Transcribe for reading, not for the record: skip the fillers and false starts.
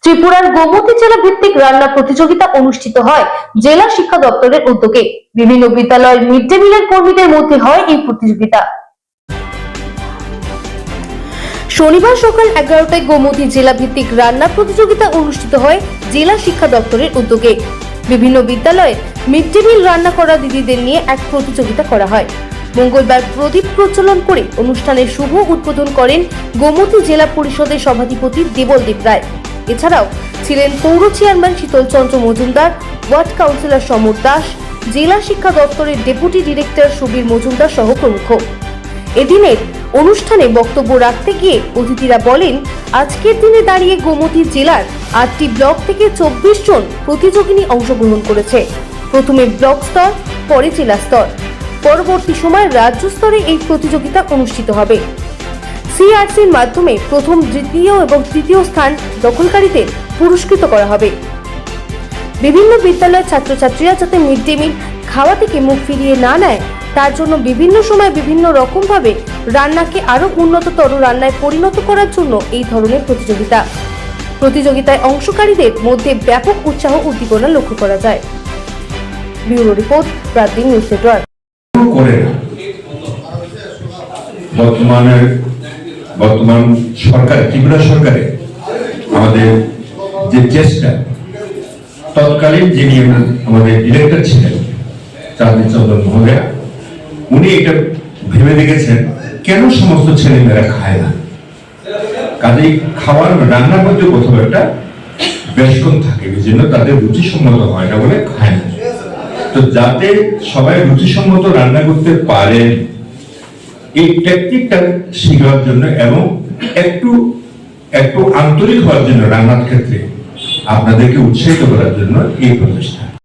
ত্রিপুরার গোমতী জেলা ভিত্তিক রান্না প্রতিযোগিতা অনুষ্ঠিত হয় জেলা শিক্ষা দপ্তরের উদ্যোগে। বিভিন্ন বিদ্যালয়ের মিড ডে মিলের কর্মীদের মধ্যে হয় এই প্রতিযোগিতা। শনিবার সকাল 11টায় গোমতী জেলা ভিত্তিক রান্না প্রতিযোগিতা অনুষ্ঠিত হয় জেলা শিক্ষা দপ্তরের উদ্যোগে। বিভিন্ন বিদ্যালয়ে মিড ডে মিল রান্না করা দিদিদের নিয়ে এক প্রতিযোগিতা করা হয়। মঙ্গলবার প্রদীপ প্রজ্বলন করে অনুষ্ঠানের শুভ উদ্বোধন করেন গোমতী জেলা পরিষদের সভাধিপতি দেবলদীপ রায়। এছাড়াও ছিলেন পৌর চেয়ারম্যান শীতল চন্দ্র মজুমদার, ওয়ার্ড কাউন্সিলর সমর দাস, জেলা শিক্ষা দপ্তরের ডেপুটি ডিরেক্টর সুবীর মজুমদার সহ প্রমুখ। এদিনের অনুষ্ঠানে বক্তব্য রাখতে গিয়ে অতিথিরা বলেন, আজকের দিনে দাঁড়িয়ে গোমতী জেলার 8টি ব্লক থেকে 24 জন প্রতিযোগিনী অংশগ্রহণ করেছে। প্রথমে ব্লক স্তর, পরে জেলা স্তর, পরবর্তী সময় রাজ্য স্তরে এই প্রতিযোগিতা অনুষ্ঠিত হবে। সিআরসির মাধ্যমে প্রথম, দ্বিতীয় এবং তৃতীয় স্থান দখলকারীদের পুরস্কৃত করা হবে। বিভিন্ন বিদ্যালয়ের ছাত্রছাত্রীরা যাতে মিড ডে মিল খাওয়া থেকে মুখ ফিরিয়ে না নেয়, তার জন্য বিভিন্ন সময় বিভিন্ন রকম ভাবে রান্নাকে আরো উন্নততর রান্নায় পরিণত করার জন্য এই ধরনের প্রতিযোগিতায় অংশকারীদের মধ্যে ব্যাপক উৎসাহ উদ্দীপনা লক্ষ্য করা যায়। ব্যুরো রিপোর্ট, প্রান্তিক নিউজ নেটওয়ার্ক। বর্তমান সরকার, ত্রিপুরা সরকারে আমাদের যে চেষ্টা, তৎকালীন যিনি আমাদের ডিরেক্টর ছিলেন চাঁদনী চন্দ্র মহোদয়া, উনি এটা ভেবে দেখেছেন কেন সমস্ত ছেলেমেয়েরা খায় না। কাজেই খাওয়ার রান্নার মধ্যে কোথাও একটা বেশকম থাকে, এই জন্য তাদের রুচিসম্মত হয় না বলে খায় না। তো যাতে সবাই রুচিসম্মত রান্না করতে পারেন, এই টেকনিকটা শেখার জন্য এবং একটু আন্তরিক হওয়ার জন্য রান্নার ক্ষেত্রে আপনাদেরকে উৎসাহিত করার জন্য এই প্রচেষ্টা।